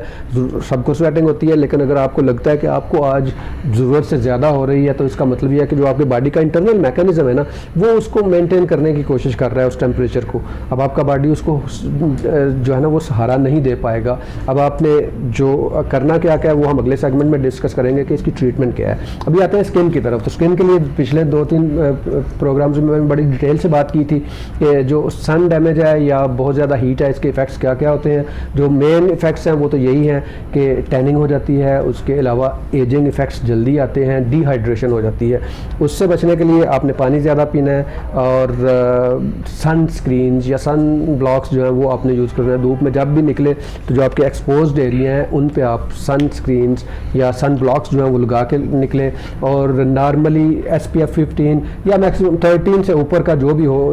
سب کو سویٹنگ ہوتی ہے، لیکن اگر آپ کو لگتا ہے کہ آپ کو آج ضرورت سے زیادہ ہو رہی ہے تو اس کا مطلب یہ ہے کہ جو آپ کے باڈی کا انٹرنل میکانزم ہے نا وہ اس کو مینٹین کرنے کی کوشش کر رہا ہے، اس ٹیمپریچر کو. اب آپ کا باڈی اس کو جو ہے نا وہ سہارا نہیں دے پائے گا. اب آپ نے جو کرنا کیا ہے وہ ہم اگلے سیگمنٹ میں ڈسکس کریں گے کہ اس کی ٹریٹمنٹ کیا ہے. ابھی آتے ہیں اسکن کی طرف. تو اسکن کے لیے پچھلے 2-3 پروگرامز میں بڑی ڈیٹیل سے بات کی تھی کہ جو سن ڈیمیج ہے یا بہت زیادہ ہیٹ ہے، اس کے ایفیکٹس کیا کیا ہوتے ہیں. جو مین ایفیکٹس ہیں وہ تو یہی ہیں کہ ٹیننگ ہو جاتی ہے، اس کے علاوہ ایجنگ ایفیکٹس جلدی آتے ہیں، ڈی ہائیڈریشن ہو جاتی ہے. اس سے بچنے کے لیے آپ نے پانی زیادہ پینا ہے، اور سن اسکرینز یا سن بلاکس جو ہیں وہ آپ نے یوز کرنا ہے. دھوپ میں جب بھی نکلے تو جو آپ کے ایکسپوزڈ ایریا ہیں ان پہ آپ سن اسکرینز یا سن بلاکس جو ہیں وہ لگا کے نکلیں. اور نارملی SPF 15 یا میکسیمم 13 سے اوپر کا جو بھی ہو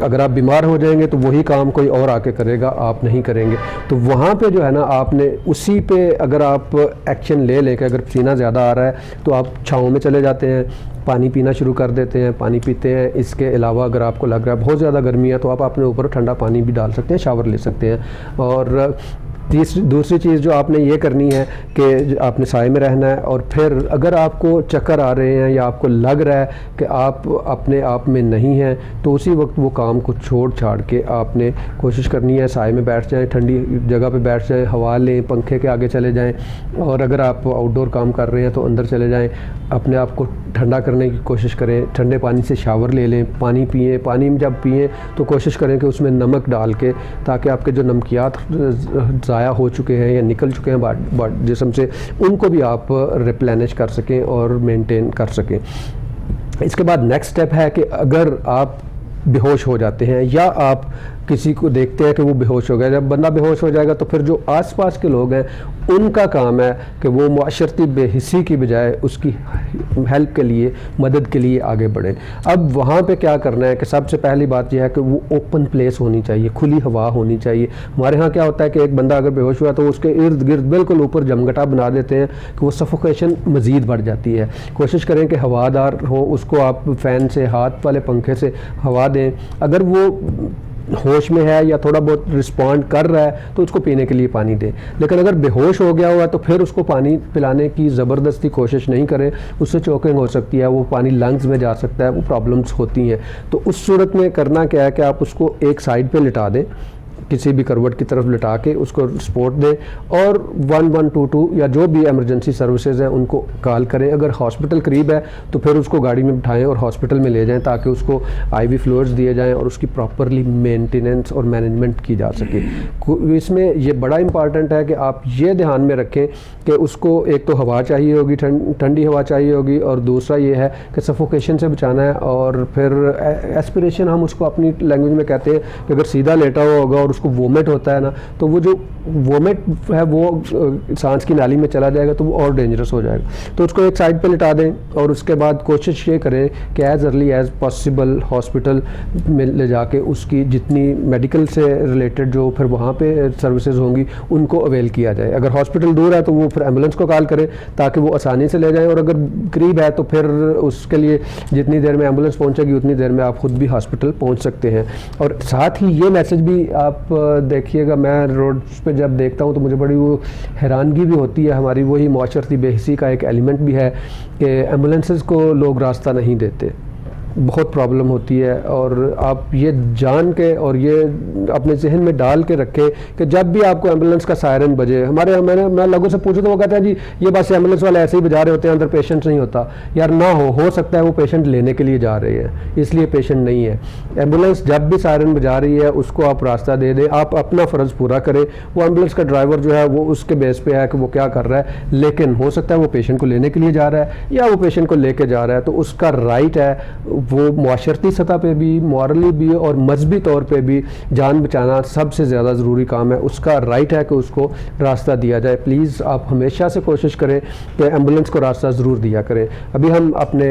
اگر آپ بیمار ہو جائیں گے تو وہی کام کوئی اور آ کے کرے گا, آپ نہیں کریں گے. تو وہاں پہ جو ہے نا آپ نے اسی پہ اگر آپ ایکشن لے لیں کہ اگر پسینہ زیادہ آ رہا ہے تو آپ چھاؤں میں چلے جاتے ہیں, پانی پینا شروع کر دیتے ہیں, پانی پیتے ہیں. اس کے علاوہ اگر آپ کو لگ رہا ہے بہت زیادہ گرمی ہے تو آپ اپنے اوپر ٹھنڈا پانی بھی ڈال سکتے ہیں, شاور لے سکتے ہیں. اور دوسری چیز جو آپ نے یہ کرنی ہے کہ آپ نے سائے میں رہنا ہے, اور پھر اگر آپ کو چکر آ رہے ہیں یا آپ کو لگ رہا ہے کہ آپ اپنے آپ میں نہیں ہیں تو اسی وقت وہ کام کو چھوڑ چھاڑ کے آپ نے کوشش کرنی ہے سائے میں بیٹھ جائیں, ٹھنڈی جگہ پہ بیٹھ جائیں, ہوا لیں, پنکھے کے آگے چلے جائیں. اور اگر آپ آؤٹ ڈور کام کر رہے ہیں تو اندر چلے جائیں, اپنے آپ کو ٹھنڈا کرنے کی کوشش کریں, ٹھنڈے پانی سے شاور لے لیں, پانی پئیں. پانی جب پئیں تو کوشش کریں کہ اس میں نمک ڈال کے, تاکہ آپ کے جو نمکیات ضائع ہو چکے ہیں یا نکل چکے ہیں جسم سے, ان کو بھی آپ ریپلینش کر سکیں اور مینٹین کر سکیں. اس کے بعد نیکسٹ سٹیپ ہے کہ اگر آپ بے ہوش ہو جاتے ہیں یا آپ کسی کو دیکھتے ہیں کہ وہ بے ہوش ہو گیا, جب بندہ بے ہوش ہو جائے گا تو پھر جو آس پاس کے لوگ ہیں ان کا کام ہے کہ وہ معاشرتی بے حسی کی بجائے اس کی ہیلپ کے لیے, مدد کے لیے آگے بڑھیں. اب وہاں پہ کیا کرنا ہے کہ سب سے پہلی بات یہ ہے کہ وہ اوپن پلیس ہونی چاہیے, کھلی ہوا ہونی چاہیے. ہمارے ہاں کیا ہوتا ہے کہ ایک بندہ اگر بے ہوش ہوا تو اس کے ارد گرد بالکل اوپر جمگٹا بنا دیتے ہیں کہ وہ سفوکیشن مزید بڑھ جاتی ہے. کوشش کریں کہ ہوادار ہو, اس کو آپ فین سے, ہاتھ والے پنکھے سے ہوا دیں. اگر وہ ہوش میں ہے یا تھوڑا بہت رسپونڈ کر رہا ہے تو اس کو پینے کے لیے پانی دیں. لیکن اگر بے ہوش ہو گیا ہوا تو پھر اس کو پانی پلانے کی زبردستی کوشش نہیں کریں, اس سے چوکنگ ہو سکتی ہے, وہ پانی لنگز میں جا سکتا ہے, وہ پرابلمس ہوتی ہیں. تو اس صورت میں کرنا کیا ہے کہ آپ اس کو ایک سائڈ پہ لٹا دیں, کسی بھی کروٹ کی طرف لٹا کے اس کو سپورٹ دیں, اور 1122 یا جو بھی ایمرجنسی سروسز ہیں ان کو کال کریں. اگر ہاسپٹل قریب ہے تو پھر اس کو گاڑی میں بٹھائیں اور ہاسپٹل میں لے جائیں تاکہ اس کو آئی وی فلوئڈز دیے جائیں اور اس کی پراپرلی مینٹیننس اور مینجمنٹ کی جا سکے. اس میں یہ بڑا امپارٹنٹ ہے کہ آپ یہ دھیان میں رکھیں کہ اس کو ایک تو ہوا چاہیے ہوگی, ٹھنڈی ہوا چاہیے ہوگی, اور دوسرا یہ ہے کہ سفوکیشن سے بچانا ہے. اور پھر ایسپریشن ہم اس کو اپنی لینگویج میں کہتے ہیں کہ اگر سیدھا لیٹا ہوا ہوگا اور اس کو وومٹ ہوتا ہے نا, تو وہ جو وومٹ ہے وہ سانس کی نالی میں چلا جائے گا تو وہ اور ڈینجرس ہو جائے گا. تو اس کو ایک سائڈ پہ لٹا دیں اور اس کے بعد کوشش یہ کریں کہ as early as possible hospital میں لے جا کے اس کی جتنی میڈیکل سے ریلیٹڈ جو پھر وہاں پہ سروسز ہوں گی ان کو اویل کیا جائے. اگر ہاسپٹل دور ہے تو وہ پھر ایمبولینس کو کال کریں تاکہ وہ آسانی سے لے جائیں, اور اگر قریب ہے تو پھر اس کے لیے جتنی دیر میں ایمبولینس پہنچے گی اتنی دیر میں آپ خود بھی ہاسپٹل پہنچ سکتے ہیں. اور ساتھ ہی یہ میسج بھی آپ دیکھیے گا, میں روڈ پہ جب دیکھتا ہوں تو مجھے بڑی وہ حیرانگی بھی ہوتی ہے. ہماری وہی معاشرتی بے حسی کا ایک ایلیمنٹ بھی ہے کہ ایمبولینسز کو لوگ راستہ نہیں دیتے, بہت پرابلم ہوتی ہے. اور آپ یہ جان کے اور یہ اپنے ذہن میں ڈال کے رکھیں کہ جب بھی آپ کو ایمبولینس کا سائرن بجے, میں لوگوں سے پوچھوں تو وہ کہتے ہیں جی یہ بس ایمبولینس والے ایسے ہی بجا رہے ہوتے ہیں, اندر پیشنٹ نہیں ہوتا. یار نہ ہو سکتا ہے وہ پیشنٹ لینے کے لیے جا رہے ہیں, اس لیے پیشنٹ نہیں ہے. ایمبولینس جب بھی سائرن بجا رہی ہے اس کو آپ راستہ دے دیں, آپ اپنا فرض پورا کریں. وہ ایمبولینس کا ڈرائیور جو ہے وہ اس کے بیس پہ ہے کہ وہ کیا کر رہا ہے, لیکن ہو سکتا ہے وہ پیشنٹ کو لینے کے لیے جا رہا ہے یا وہ پیشنٹ کو لے کے جا رہا ہے, تو اس کا رائٹ ہے وہ معاشرتی سطح پہ بھی, مورلی بھی اور مذہبی طور پہ بھی جان بچانا سب سے زیادہ ضروری کام ہے. اس کا رائٹ ہے کہ اس کو راستہ دیا جائے. پلیز آپ ہمیشہ سے کوشش کریں کہ ایمبولینس کو راستہ ضرور دیا کریں. ابھی ہم اپنے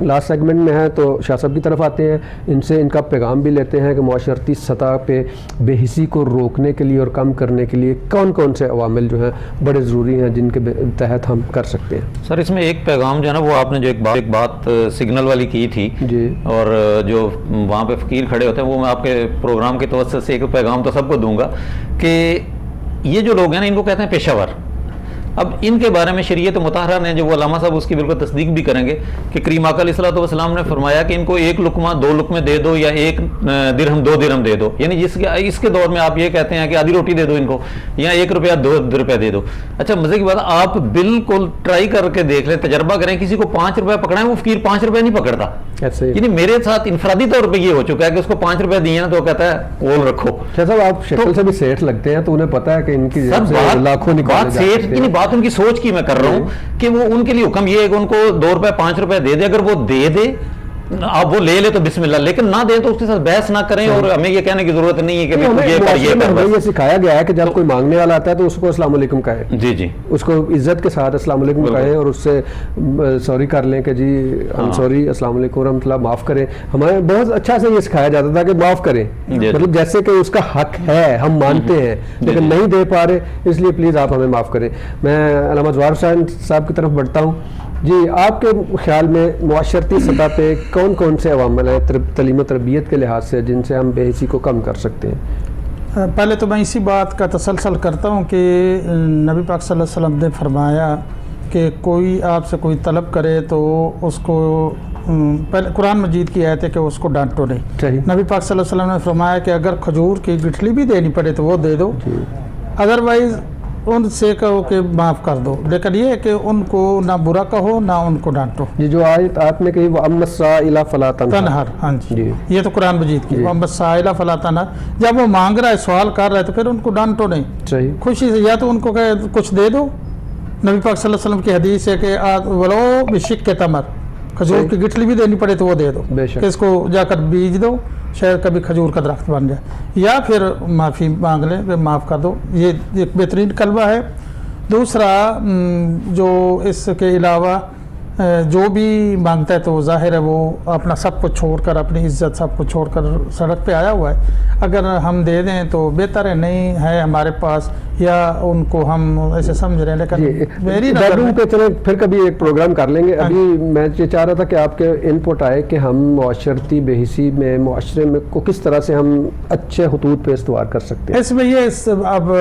لاسٹ سیگمنٹ میں ہیں تو شاہ صاحب کی طرف آتے ہیں, ان سے ان کا پیغام بھی لیتے ہیں کہ معاشرتی سطح پہ بے حسی کو روکنے کے لیے اور کم کرنے کے لیے کون کون سے عوامل جو ہیں بڑے ضروری ہیں جن کے تحت ہم کر سکتے ہیں. سر اس میں ایک پیغام جو ہے نا وہ آپ نے جو ایک بات سگنل والی کی تھی جی, اور جو وہاں پہ فقیر کھڑے ہوتے ہیں, وہ میں آپ کے پروگرام کے توسط سے ایک پیغام تو سب کو دوں گا کہ یہ جو لوگ ہیں نا ان کو کہتے ہیں پیشہ ور. اب ان کے بارے میں شریعت مطہرہ نے جو وہ علامہ صاحب اس کی بالکل تصدیق بھی کریں گے کہ کریم آقا علیہ الصلوۃ والسلام نے فرمایا کہ ان کو ایک لقمہ 2 لقمے دے دو یا 1 درہم 2 درہم دے دو, یعنی اس کے دور میں آپ یہ کہتے ہیں کہ آدھی روٹی دے دو ان کو یا 1 روپیہ 2 روپیہ دے دو. اچھا مزے کی بات, آپ بالکل ٹرائی کر کے دیکھ لیں, تجربہ کریں, کسی کو 5 روپے پکڑائیں وہ فقیر 5 روپے نہیں پکڑتا. یعنی میرے ساتھ انفرادی طور پہ یہ ہو چکا ہے کہ اس کو 5 روپے دیے نا تو وہ کہتا ہے کول رکھو. صاحب آپ شکل سے بھی سیٹھ لگتے ہیں تو انہیں پتا ہے کہ ان کی لاکھوں نکالے جا سکتے ہیں. بات ان کی سوچ کی میں کر رہا ہوں کہ وہ ان کے لیے حکم یہ ہے کہ ان کو 2 روپے 5 روپے دے دے, اگر وہ دے دے آپ وہ لے لے تو بسم اللہ، لیکن نہ دیں تو اس کے ساتھ بحث نہ کریں، اور ہمیں یہ کہنے کی ضرورت نہیں ہے کہ ہمیں یہ کر یہ کر یہ سکھایا گیا ہے کہ جب کوئی مانگنے والا آتا ہے تو اس کو السلام علیکم کہے، جی جی اس کو عزت کے ساتھ السلام علیکم کہیں اور اس سے سوری کر لیں کہ جی ہم سوری، السلام علیکم ورحمۃ اللہ، معاف کریں. ہمیں بہت اچھا سے یہ سکھایا جاتا تھا کہ معاف کریں، مطلب جیسے کہ اس کا حق ہے، ہم مانتے ہیں لیکن نہیں دے پا رہے، اس لیے پلیز آپ ہمیں معاف کریں. میں علامہ زوہر حسین صاحب کی طرف بڑھتا ہوں. جی آپ کے خیال میں معاشرتی سطح پہ کون کون سے عوامل ہیں تعلیم و تربیت کے لحاظ سے جن سے ہم بے حسی کو کم کر سکتے ہیں؟ پہلے تو میں اسی بات کا تسلسل کرتا ہوں کہ نبی پاک صلی اللہ علیہ وسلم نے فرمایا کہ کوئی آپ سے کوئی طلب کرے تو اس کو پہلے قرآن مجید کی آیت ہے کہ اس کو ڈانٹو نہیں. صحیح. نبی پاک صلی اللہ علیہ وسلم نے فرمایا کہ اگر کھجور کی گٹھلی بھی دینی پڑے تو وہ دے دو، ادروائز ان سے کہو کہ معاف کر دو، لیکن یہ ہے کہ ان کو نہ برا کہو نہ ان کو ڈانٹو. یہ جو آیت آپ نے کہی وَأَمَّا السَّائِلَ فَلَا تَنْهَرْ، ہاں جی یہ تو قرآن مجید کی وَأَمَّا السَّائِلَ فَلَا تَنْهَرْ. جب وہ مانگ رہا ہے، سوال کر رہا ہے، تو پھر ان کو ڈانٹو نہیں، صحیح خوشی سے یا تو ان کو کہ کچھ دے دو. نبی پاک صلی اللہ علیہ وسلم کی حدیث ہے کہ ولو بشق تمر، کھجور کی گٹھلی بھی دینی پڑے تو وہ دے دو، بے شک. کہ اس کو جا کر بیج دو، شاید کبھی کھجور کا درخت بن جائے. یا پھر معافی مانگ لیں کہ معاف کر دو، یہ ایک بہترین کلمہ ہے. دوسرا جو اس کے علاوہ جو بھی مانگتا ہے تو ظاہر ہے وہ اپنا سب کچھ چھوڑ کر، اپنی عزت سب کچھ چھوڑ کر سڑک پہ آیا ہوا ہے. اگر ہم دے دیں تو بہتر ہے، نہیں ہے ہمارے پاس یا ان کو ہم ایسے سمجھ رہے ہیں، لیکن میری نظر میں پہ چلیں پھر کبھی ایک پروگرام کر لیں گے. ابھی میں یہ چاہ رہا تھا کہ آپ کے ان پٹ آئے کہ ہم معاشرتی بے حسی میں معاشرے میں کو کس طرح سے ہم اچھے خطوط پہ استوار کر سکتے ہیں. اس میں یہ اب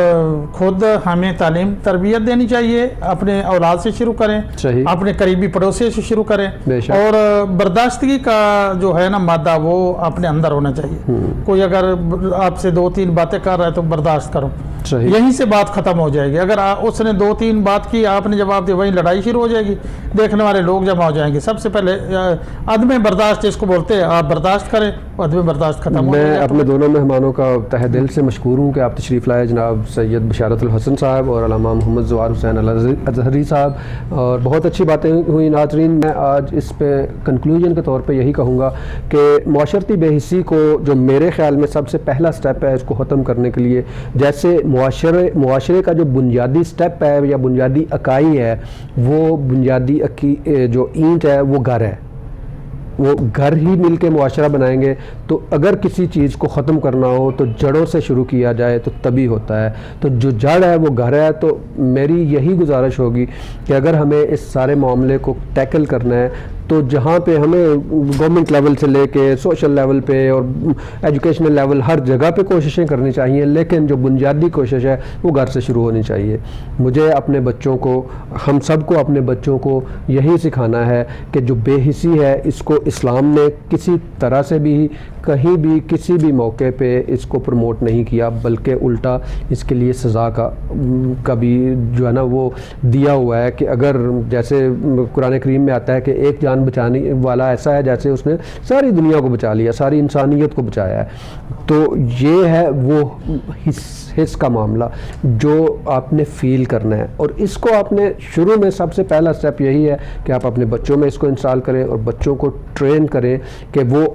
خود ہمیں تعلیم تربیت دینی چاہیے، اپنے اولاد سے شروع کریں، صحیح. اپنے قریبی پڑوسی سے شروع کریں، بے شک. اور برداشتگی کا جو ہے نا مادہ وہ اپنے اندر ہونا چاہیے. کوئی اگر آپ سے 2-3 باتیں کر رہا ہے تو برداشت کرو، صحیح. یہیں سے بات ختم ہو جائے گی. اگر اس نے 2-3 بات کی، آپ نے جواب دیا، وہیں لڑائی شروع ہو جائے گی، دیکھنے والے لوگ جمع ہو جائیں گے. سب سے پہلے عدم برداشت جس کو بولتے ہیں، آپ برداشت کریں، عدم برداشت ختم ہو جائے. میں اپنے دونوں مہمانوں کا تہ دل سے مشکور ہوں کہ آپ تشریف لائے، جناب سید بشارت الحسن صاحب اور علامہ محمد زوہر حسین الازہری صاحب، اور بہت اچھی باتیں ہوئی. ناظرین میں آج اس پہ کنکلوژن کے طور پہ یہی کہوں گا کہ معاشرتی بے حسی کو جو میرے خیال میں سب سے پہلا سٹیپ ہے اس کو ختم کرنے کے لیے، جیسے معاشرے کا جو بنیادی سٹیپ ہے یا بنیادی اکائی ہے، وہ بنیادی جو اینٹ ہے وہ گھر ہے. وہ گھر ہی مل کے معاشرہ بنائیں گے تو اگر کسی چیز کو ختم کرنا ہو تو جڑوں سے شروع کیا جائے تو تبھی ہوتا ہے. تو جو جڑ ہے وہ گھر ہے. تو میری یہی گزارش ہوگی کہ اگر ہمیں اس سارے معاملے کو ٹیکل کرنا ہے تو جہاں پہ ہمیں گورنمنٹ لیول سے لے کے سوشل لیول پہ اور ایجوکیشنل لیول ہر جگہ پہ کوششیں کرنی چاہیے، لیکن جو بنیادی کوشش ہے وہ گھر سے شروع ہونی چاہیے. مجھے اپنے بچوں کو، ہم سب کو اپنے بچوں کو یہی سکھانا ہے کہ جو بے حسی ہے اس کو اسلام نے کسی طرح سے بھی کہیں بھی کسی بھی موقع پہ اس کو پروموٹ نہیں کیا، بلکہ الٹا اس کے لیے سزا کا بھی جو ہے نا وہ دیا ہوا ہے کہ اگر جیسے قرآن کریم میں آتا ہے کہ ایک جان بچانے والا ایسا ہے جیسے اس نے ساری دنیا کو بچا لیا، ساری انسانیت کو بچایا ہے. تو یہ ہے وہ حس کا معاملہ جو آپ نے فیل کرنا ہے، اور اس کو آپ نے شروع میں سب سے پہلا سٹیپ یہی ہے کہ آپ اپنے بچوں میں اس کو انسٹال کریں اور بچوں کو ٹرین کریں کہ وہ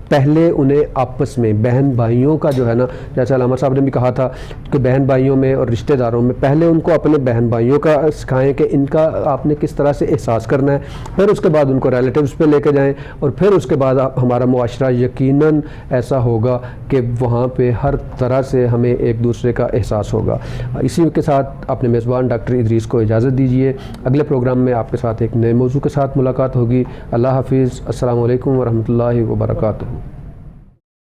پہلے انہیں آپس میں بہن بھائیوں کا جو ہے نا، جیسے علامہ صاحب نے بھی کہا تھا کہ بہن بھائیوں میں اور رشتہ داروں میں پہلے ان کو اپنے بہن بھائیوں کا سکھائیں کہ ان کا آپ نے کس طرح سے احساس کرنا ہے، پھر اس کے بعد ان کو ریلیٹیوز پہ لے کے جائیں، اور پھر اس کے بعد ہمارا معاشرہ یقیناً ایسا ہوگا کہ وہاں پہ ہر طرح سے ہمیں ایک دوسرے کا احساس ہوگا. اسی کے ساتھ اپنے میزبان ڈاکٹر ادریس کو اجازت دیجیے. اگلے پروگرام میں آپ کے ساتھ ایک نئے موضوع کے ساتھ ملاقات ہوگی. اللہ حافظ. السلام علیکم ورحمۃ اللہ وبرکاتہ.